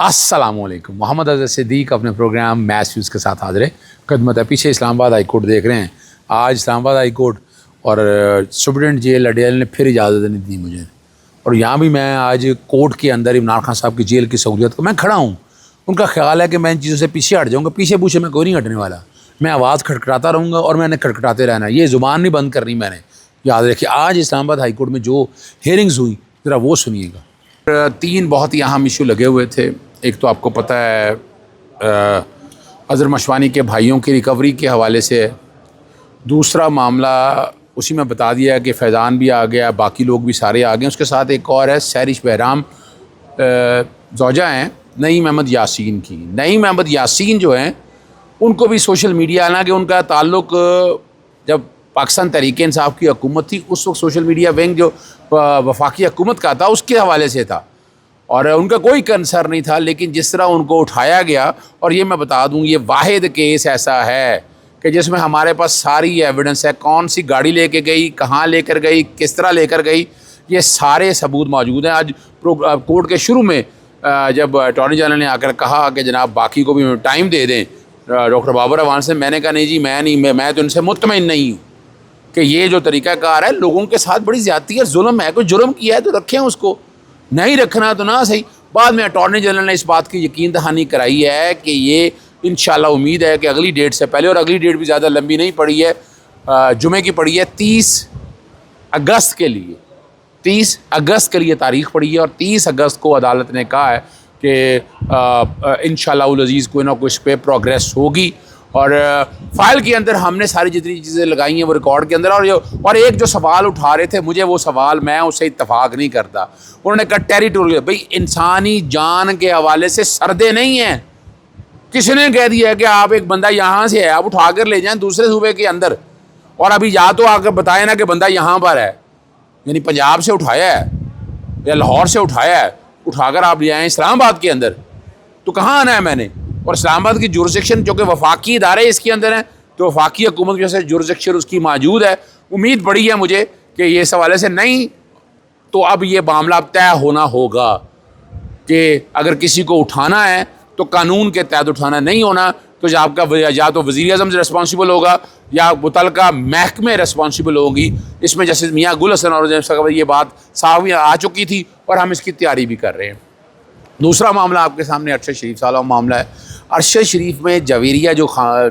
السلام علیکم. محمد اظہر صدیق اپنے پروگرام میس ویوز کے ساتھ حاضر خدمت ہے. پیچھے اسلام آباد ہائی کورٹ دیکھ رہے ہیں. آج اسلام آباد ہائی کورٹ اور سپرنٹینڈنٹ جیل اڈیال نے پھر اجازت نہیں دی مجھے, اور یہاں بھی میں آج کورٹ کے اندر عمران خان صاحب کی جیل کی سہولیت کو میں کھڑا ہوں. ان کا خیال ہے کہ میں ان چیزوں سے پیچھے ہٹ جاؤں گا. پیچھے پوچھے میں کوئی نہیں ہٹنے والا. میں آواز کھٹکھٹاتا رہوں گا اور میں نے کھٹکھٹاتے رہنا. یہ زبان نہیں بند کرنی میں نے. یاد رکھیے آج اسلام آباد ہائی کورٹ میں جو ہیئرنگز ہوئی ذرا وہ سنیے گا. 3 بہت ہی اہم ایشو لگے ہوئے تھے. ایک تو آپ کو پتہ ہے اظہر مشوانی کے بھائیوں کی ریکوری کے حوالے سے. دوسرا معاملہ اسی میں بتا دیا کہ فیضان بھی آ گیا, باقی لوگ بھی سارے آ گئے. اس کے ساتھ ایک اور ہے سہرش بہرام, زوجہ ہیں نعیم احمد یاسین کی. نعیم احمد یاسین جو ہیں ان کو بھی سوشل میڈیا, حالانکہ ان کا تعلق جب پاکستان تحریک انصاف کی حکومت تھی اس وقت سوشل میڈیا ونگ جو وفاقی حکومت کا تھا اس کے حوالے سے تھا اور ان کا کوئی کنسرن نہیں تھا. لیکن جس طرح ان کو اٹھایا گیا, اور یہ میں بتا دوں یہ واحد کیس ایسا ہے کہ جس میں ہمارے پاس ساری ایویڈنس ہے, کون سی گاڑی لے کے گئی, کہاں لے کر گئی, کس طرح لے کر گئی, یہ سارے ثبوت موجود ہیں. آج کورٹ کے شروع میں جب اٹارنی جنرل نے آ کر کہا کہ جناب باقی کو بھی ٹائم دے دیں ڈاکٹر بابر اعوان سے, میں نے کہا نہیں جی میں تو ان سے مطمئن نہیں ہوں کہ یہ جو طریقہ کار ہے لوگوں کے ساتھ بڑی زیادتی ہے, ظلم ہے. کوئی جرم کیا ہے تو رکھیں اس کو, نہیں رکھنا تو نہ صحیح. بعد میں اٹارنی جنرل نے اس بات کی یقین دہانی کرائی ہے کہ یہ انشاءاللہ امید ہے کہ اگلی ڈیٹ سے پہلے, اور اگلی ڈیٹ بھی زیادہ لمبی نہیں پڑی ہے, جمعے کی پڑی ہے 30 اگست کے لیے. 30 اگست کے لیے تاریخ پڑی ہے اور 30 اگست کو عدالت نے کہا ہے کہ انشاءاللہ العزیز کوئی نہ کوئی اس پہ پروگریس ہوگی. اور فائل کے اندر ہم نے ساری جتنی چیزیں لگائی ہیں وہ ریکارڈ کے اندر. اور ایک جو سوال اٹھا رہے تھے مجھے وہ سوال میں اس سے اتفاق نہیں کرتا. انہوں نے کہا ٹیریٹوریل, بھئی انسانی جان کے حوالے سے سردے نہیں ہیں. کسی نے کہہ دیا ہے کہ آپ ایک بندہ یہاں سے ہے, آپ اٹھا کر لے جائیں دوسرے صوبے کے اندر, اور ابھی یا تو آ کر بتائیں نا کہ بندہ یہاں پر ہے, یعنی پنجاب سے اٹھایا ہے یا لاہور سے اٹھایا ہے, اٹھا کر آپ لے آئیں اسلام آباد کے اندر, تو کہاں آنا ہے میں نے. اور اسلام آباد کی جورسڈکشن چونکہ وفاقی ادارے اس کے اندر ہیں تو وفاقی حکومت کی وجہ سے جورسڈکشن اس کی موجود ہے. امید بڑی ہے مجھے کہ یہ اس حوالے سے نہیں تو اب یہ معاملہ طے ہونا ہوگا کہ اگر کسی کو اٹھانا ہے تو قانون کے تحت اٹھانا, نہیں ہونا تو آپ کا یا تو وزیر اعظم سے رسپانسیبل ہوگا یا متعلقہ محکمے رسپانسیبل ہوگی. اس میں جسٹس میاں گل حسن اور یہ بات صاحب آ چکی تھی اور ہم اس کی تیاری بھی کر رہے ہیں. دوسرا معاملہ آپ کے سامنے ارشد شریف صاحب کا معاملہ ہے. ارشد شریف میں جویریہ جو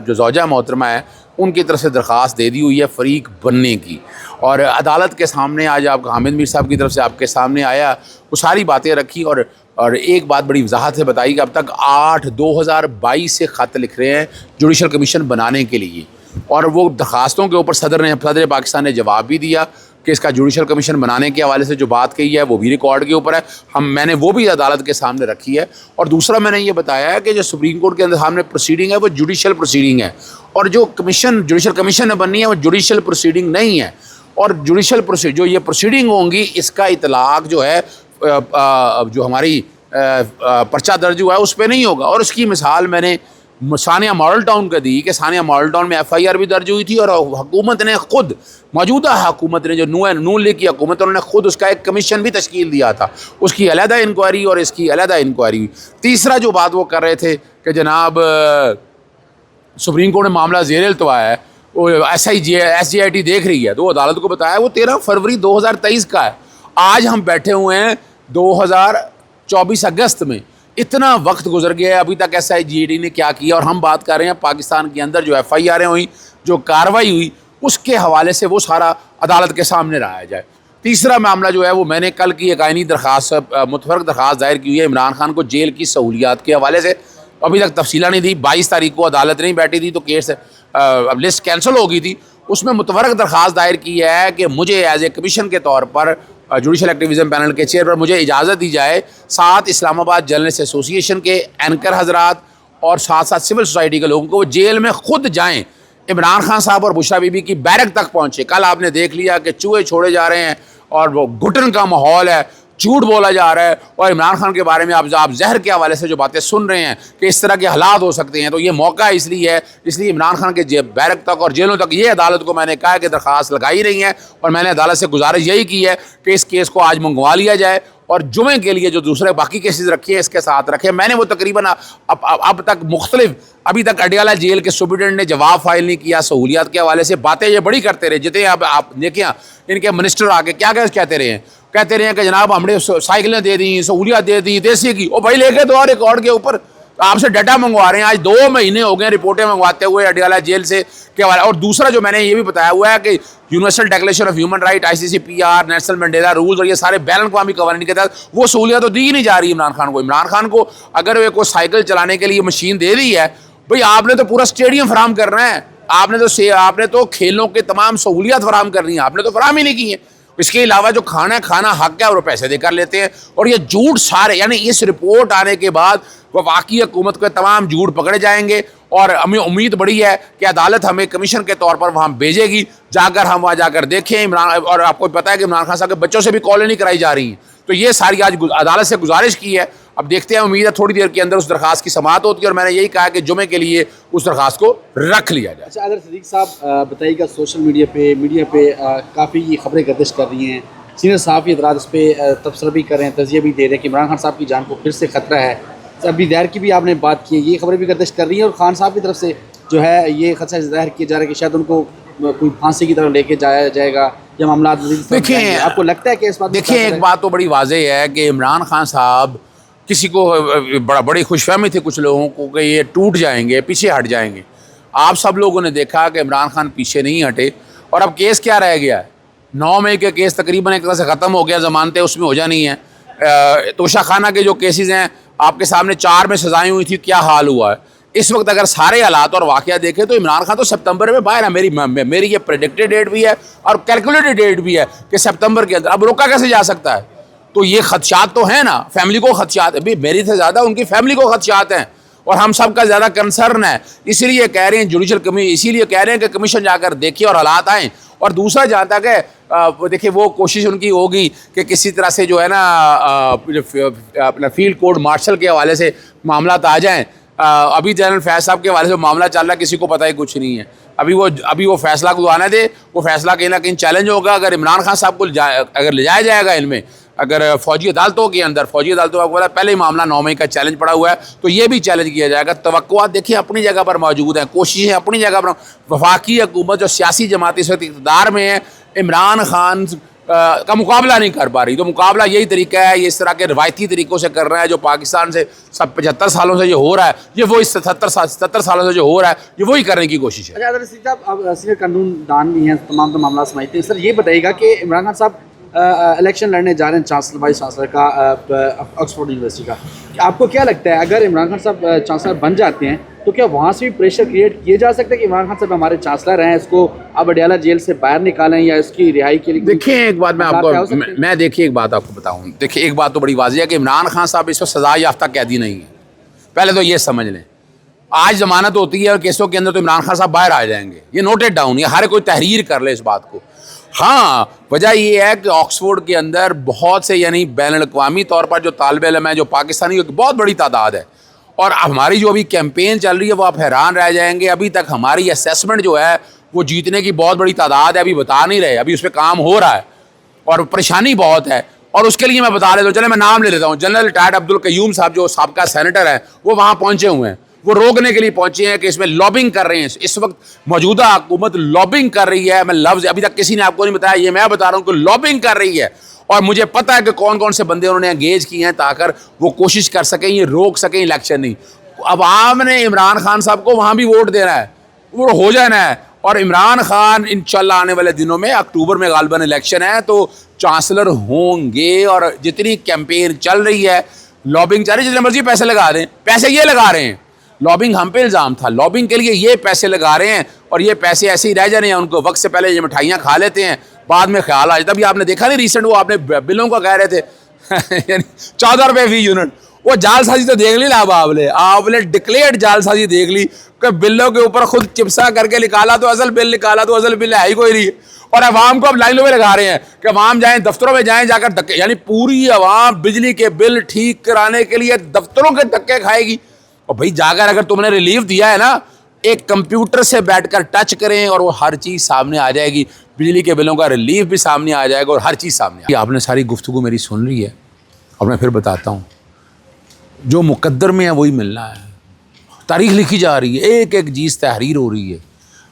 زوجہ محترمہ ہے ان کی طرف سے درخواست دے دی ہوئی ہے فریق بننے کی, اور عدالت کے سامنے آج آپ حامد میر صاحب کی طرف سے آپ کے سامنے آیا, وہ ساری باتیں رکھی. اور ایک بات بڑی وضاحت سے بتائی کہ اب تک 8/2022 سے خط لکھ رہے ہیں جوڈیشل کمیشن بنانے کے لیے, اور وہ درخواستوں کے اوپر صدر پاکستان نے جواب بھی دیا کہ اس کا جوڈیشل کمیشن بنانے کے حوالے سے جو بات کہی ہے وہ بھی ریکارڈ کے اوپر ہے. میں نے وہ بھی عدالت کے سامنے رکھی ہے. اور دوسرا میں نے یہ بتایا ہے کہ جو سپریم کورٹ کے اندر سامنے پروسیڈنگ ہے وہ جوڈیشل پروسیڈنگ ہے, اور جو جوڈیشل کمیشن بننی ہے وہ جوڈیشل پروسیڈنگ نہیں ہے. اور جوڈیشل جو یہ پروسیڈنگ ہوں گی اس کا اطلاق جو ہے جو ہماری پرچہ درج ہوا ہے اس پہ نہیں ہوگا. اور اس کی مثال میں نے ثانیہ ماڈل ٹاؤن کا دی کہ ثانیہ ماڈل ٹاؤن میں FIR بھی درج ہوئی تھی, اور حکومت نے خود, موجودہ حکومت نے جو نون لیگ کی حکومت, انہوں نے خود اس کا ایک کمیشن بھی تشکیل دیا تھا, اس کی علیحدہ انکوائری اور اس کی علیحدہ انکوائری ہوئی. تیسرا جو بات وہ کر رہے تھے کہ جناب سپریم کورٹ نے معاملہ زیر التوا ہے, وہ SJIT دیکھ رہی ہے, تو عدالت کو بتایا وہ 13 فروری 2023 کا ہے. آج ہم بیٹھے ہوئے ہیں 2024 اگست میں, اتنا وقت گزر گیا ہے, ابھی تک SIGAT نے کیا کیا. اور ہم بات کر رہے ہیں پاکستان کے اندر جو FIR ہوئی, جو کارروائی ہوئی, اس کے حوالے سے وہ سارا عدالت کے سامنے لایا جائے. تیسرا معاملہ جو ہے وہ میں نے کل کی ایک آئینی درخواست, متفرق درخواست دائر کی ہوئی ہے عمران خان کو جیل کی سہولیات کے حوالے سے. ابھی تک تفصیلیں نہیں دی. 22 تاریخ کو عدالت نہیں بیٹھی تھی تو کیس لسٹ کینسل ہو گئی تھی. اس میں متفرق درخواست دائر کی ہے کہ مجھے ایز اے کمیشن کے طور پر جوڈیشل ایکٹیویزم پینل کے چیئر پر مجھے اجازت دی جائے, ساتھ اسلام آباد جرنلسٹ ایسوسی ایشن کے اینکر حضرات اور ساتھ ساتھ سول سوسائٹی کے لوگوں کو وہ جیل میں خود جائیں, عمران خان صاحب اور بشرا بی بی کی بیرک تک پہنچے. کل آپ نے دیکھ لیا کہ چوہے چھوڑے جا رہے ہیں اور وہ گھٹن کا ماحول ہے, جھوٹ بولا جا رہا ہے, اور عمران خان کے بارے میں آپ زہر کے حوالے سے جو باتیں سن رہے ہیں کہ اس طرح کے حالات ہو سکتے ہیں, تو یہ موقع اس لیے عمران خان کے بیرک تک اور جیلوں تک یہ عدالت کو میں نے کہا کہ درخواست لگائی رہی ہے, اور میں نے عدالت سے گزارش یہی کی ہے کہ اس کیس کو آج منگوا لیا جائے اور جمعے کے لیے جو دوسرے باقی کیسز رکھے ہیں اس کے ساتھ رکھے. میں نے وہ تقریباً اب تک ابھی تک اڈیالہ جیل کے سپرنٹینڈنٹ نے جواب فائل نہیں کیا. سہولیات کے حوالے سے باتیں یہ بڑی کرتے رہے. جتنے اب آپ دیکھیں ان کے منسٹر آ کے کیا کہتے رہے ہیں کہ جناب ہم نے سائیکلیں دے دیں, سہولیات دے دی دیسی کی. بھائی لے کے تو ریکارڈ کے اوپر آپ سے ڈیٹا منگوا رہے ہیں. آج 2 مہینے ہو گئے رپورٹیں منگواتے ہوئے اڈیالہ جیل سے کے حوالے. اور دوسرا جو میں نے یہ بھی بتایا ہوا ہے کہ universal declaration of human right, ICCPR, national Mandela rules اور یہ سارے بین الاقوامی قوانین کے تحت وہ سہولیات تو دی ہی نہیں جا رہی عمران خان کو. عمران خان کو اگر وہ کوئی سائیکل چلانے کے لیے مشین دے دی ہے, بھائی آپ نے تو پورا اسٹیڈیم فراہم کرنا ہے, آپ نے تو کھیلوں کے تمام سہولیات فراہم کرنی ہیں, آپ نے تو فراہم ہی نہیں کی ہیں. اس کے علاوہ جو کھانا حق ہے اور وہ پیسے دے کر لیتے ہیں. اور یہ جھوٹ سارے, یعنی اس رپورٹ آنے کے بعد وفاقی حکومت کے تمام جھوٹ پکڑے جائیں گے. اور ہمیں امید بڑی ہے کہ عدالت ہمیں کمیشن کے طور پر وہاں بھیجے گی, جا کر ہم وہاں جا کر دیکھیں عمران. اور آپ کو پتہ ہے کہ عمران خان صاحب کے بچوں سے بھی کالیں نہیں کرائی جا رہی ہیں. تو یہ ساری آج عدالت سے گزارش کی ہے. اب دیکھتے ہیں, امید ہے تھوڑی دیر کے اندر اس درخواست کی سماعت ہوتی ہے. اور میں نے یہی کہا کہ جمعے کے لیے اس درخواست کو رکھ لیا جائے. اچھا, اگر صدیق صاحب بتائیے گا, سوشل میڈیا پہ کافی یہ خبریں گردش کر رہی ہیں, سینئر صحافی حضرات اس پہ تبصرہ بھی کر رہے ہیں, تجزیہ بھی دے رہے ہیں کہ عمران خان صاحب کی جان کو پھر سے خطرہ ہے. ابھی دہر کی بھی آپ نے بات کی ہے, یہ خبریں بھی گردش کر رہی ہیں. اور خان صاحب کی طرف سے جو ہے یہ خدشہ ظاہر کیا جا رہا ہے کہ شاید ان کو کوئی پھانسی کی طرف لے کے جایا جائے گا یا معاملات. دیکھیں, آپ کو لگتا ہے کہ اس بات, دیکھیں ایک بات تو بڑی واضح ہے کہ عمران خان صاحب کسی کو بڑی خوش فہمی تھی کچھ لوگوں کو کہ یہ ٹوٹ جائیں گے, پیچھے ہٹ جائیں گے. آپ سب لوگوں نے دیکھا کہ عمران خان پیچھے نہیں ہٹے. اور اب کیس کیا رہ گیا ہے, 9 مئی کے کیس تقریباً ایک طرح سے ختم ہو گیا, ضمانتیں اس میں ہو جانی ہیں. توشہ خانہ کے جو کیسز ہیں آپ کے سامنے 4 میں سزائیں ہوئی تھی, کیا حال ہوا ہے اس وقت. اگر سارے حالات اور واقعہ دیکھیں تو عمران خان تو سپتمبر میں باہر ہے. میری یہ پریڈکٹڈ ڈیٹ بھی ہے اور کیلکولیٹڈ ڈیٹ بھی ہے کہ سپتمبر کے اندر. اب روکا کیسے جا سکتا ہے؟ تو یہ خدشات تو ہیں نا, فیملی کو خدشات ابھی میری سے زیادہ ان کی فیملی کو خدشات ہیں. اور ہم سب کا زیادہ کنسرن ہے. اسی لیے کہہ رہے ہیں جوڈیشل اسی لیے کہہ رہے ہیں کہ کمیشن جا کر دیکھیں اور حالات آئیں. اور دوسرا جہاں تک ہے دیکھیں وہ کوشش ان کی ہوگی کہ کسی طرح سے جو ہے نا اپنا فیلڈ کورٹ مارشل کے حوالے سے معاملات آ جائیں. ابھی جنرل فیض صاحب کے حوالے سے معاملہ چل رہا ہے, کسی کو پتہ ہی کچھ نہیں ہے. ابھی وہ فیصلہ کو آنے دے, وہ فیصلہ کہیں نہ کہیں چیلنج ہوگا. اگر عمران خان صاحب کو اگر لے جایا جائے گا ان میں, اگر فوجی عدالتوں کے اندر پہلے ہی معاملہ 9 مئی کا چیلنج پڑا ہوا ہے, تو یہ بھی چیلنج کیا جائے گا. توقعات دیکھیں اپنی جگہ پر موجود ہیں, کوششیں اپنی جگہ پر. وفاقی حکومت جو سیاسی جماعت اس وقت اقتدار میں ہے, عمران خان کا مقابلہ نہیں کر پا رہی. تو مقابلہ یہی طریقہ ہے, یہ اس طرح کے روایتی طریقوں سے کر رہا ہے جو پاکستان سے 75 سالوں سے جو ہو رہا ہے, یہ وہی 70 سالوں سے جو ہو رہا ہے, یہ وہی کرنے کی کوشش ہے. اچھا, اب سینئر قانون دان بھی ہیں, تمام معاملات سمجھتے ہیں. سر یہ بتائیے گا کہ عمران خان صاحب الیکشن لڑنے جا رہے ہیں چانسلر وائس چانسلر کا آکسفورڈ یونیورسٹی کا. آپ کو کیا لگتا ہے اگر عمران خان صاحب چانسلر بن جاتے ہیں تو کیا وہاں سے بھی پریشر کریٹ کیا جا سکتا ہے کہ عمران خان صاحب ہمارے چانسلر ہیں, اس کو اب اڈیالہ جیل سے باہر نکالیں یا اس کی رہائی کے لیے؟ دیکھیں ایک بات دیکھیے ایک بات آپ کو بتاؤں. دیکھیں ایک بات تو بڑی واضح ہے کہ عمران خان صاحب اس وقت سزا یافتہ قیدی نہیں ہے. پہلے تو یہ سمجھ لیں, آج ضمانت ہوتی ہے اور کیسوں کے اندر تو عمران خان صاحب باہر آ جائیں گے. یہ نوٹڈ ڈاؤن, یہ ہر کوئی تحریر کر لے اس بات کو. ہاں, وجہ یہ ہے کہ آکسفورڈ کے اندر بہت سے یعنی بین الاقوامی طور پر جو طالب علم ہیں, جو پاکستانی, کی بہت بڑی تعداد ہے. اور ہماری جو ابھی کیمپین چل رہی ہے وہ آپ حیران رہ جائیں گے. ابھی تک ہماری اسیسمنٹ جو ہے وہ جیتنے کی بہت بڑی تعداد ہے, ابھی بتا نہیں رہے, ابھی اس پہ کام ہو رہا ہے اور پریشانی بہت ہے. اور اس کے لیے میں بتا لیتا ہوں, چلے میں نام لے لیتا ہوں. جنرل ریٹائرڈ عبدالقیوم صاحب جو سابقہ سینیٹر ہیں, وہ وہاں پہنچے ہوئے ہیں. وہ روکنے کے لیے پہنچے ہیں کہ اس میں لابنگ کر رہے ہیں. اس وقت موجودہ حکومت لابنگ کر رہی ہے. میں لفظ ابھی تک کسی نے آپ کو نہیں بتایا, یہ میں بتا رہا ہوں کہ لابنگ کر رہی ہے. اور مجھے پتہ ہے کہ کون کون سے بندے انہوں نے انگیج کیے ہیں تاکہ وہ کوشش کر سکیں یہ روک سکیں الیکشن نہیں. اب عوام نے عمران خان صاحب کو وہاں بھی ووٹ دینا ہے, وہ ہو جانا ہے. اور عمران خان انشاءاللہ آنے والے دنوں میں اکتوبر میں غالباً الیکشن ہے تو چانسلر ہوں گے. اور جتنی کیمپین چل رہی ہے, لابنگ چل رہی ہے, جتنے مرضی پیسے لگا دیں, پیسے یہ لگا رہے ہیں. لابنگ ہم پہ الزام تھا, لابنگ کے لیے یہ پیسے لگا رہے ہیں اور یہ پیسے ایسے ہی رہ جانے ہیں. ان کو وقت سے پہلے یہ مٹھائیاں کھا لیتے ہیں, بعد میں خیال آ جاتا. ابھی آپ نے دیکھا نہیں ریسنٹ وہ آپ نے بلوں کا کہہ رہے تھے یعنی 14 روپے فی یونٹ, وہ جال سازی تو دیکھ لی نا. اب آپ نے ڈکلیئرڈ جال سازی دیکھ لی کہ بلوں کے اوپر خود چپسا کر کے نکالا تو اصل بل نکالا تو اصل بل ہے ہی کوئی نہیں. اور عوام کو اب لائنوں میں لگا رہے ہیں کہ عوام جائیں دفتروں میں جائیں, جا کر دھکے, یعنی پوری عوام بجلی کے بل ٹھیک کرانے کے لیے دفتروں کے دھکے کھائے گی. اور بھائی جا کر اگر تم نے ریلیف دیا ہے نا, ایک کمپیوٹر سے بیٹھ کر ٹچ کریں اور وہ ہر چیز سامنے آ جائے گی. بجلی کے بلوں کا ریلیف بھی سامنے آ جائے گا اور ہر چیز سامنے. آپ نے ساری گفتگو میری سن لی ہے. اور میں پھر بتاتا ہوں جو مقدر میں ہے وہی ملنا ہے. تاریخ لکھی جا رہی ہے, ایک ایک چیز تحریر ہو رہی ہے.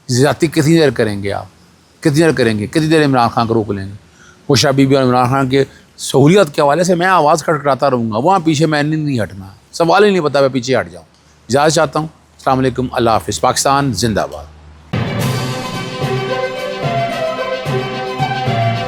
زیادتی کتنی دیر کریں گے آپ, کتنی دیر کریں گے, کتنی دیر عمران خان کو روک لیں گے. خوشہ بی بی اور عمران خان کے سہولیت کے حوالے سے میں آواز کھٹکھٹاتا رہوں گا, وہاں پیچھے میں نہیں ہٹنا, سوال ہی نہیں پتا میں پیچھے ہٹ جاؤں. اجازت چاہتا ہوں. السلام علیکم, اللہ حافظ. پاکستان زندہ باد.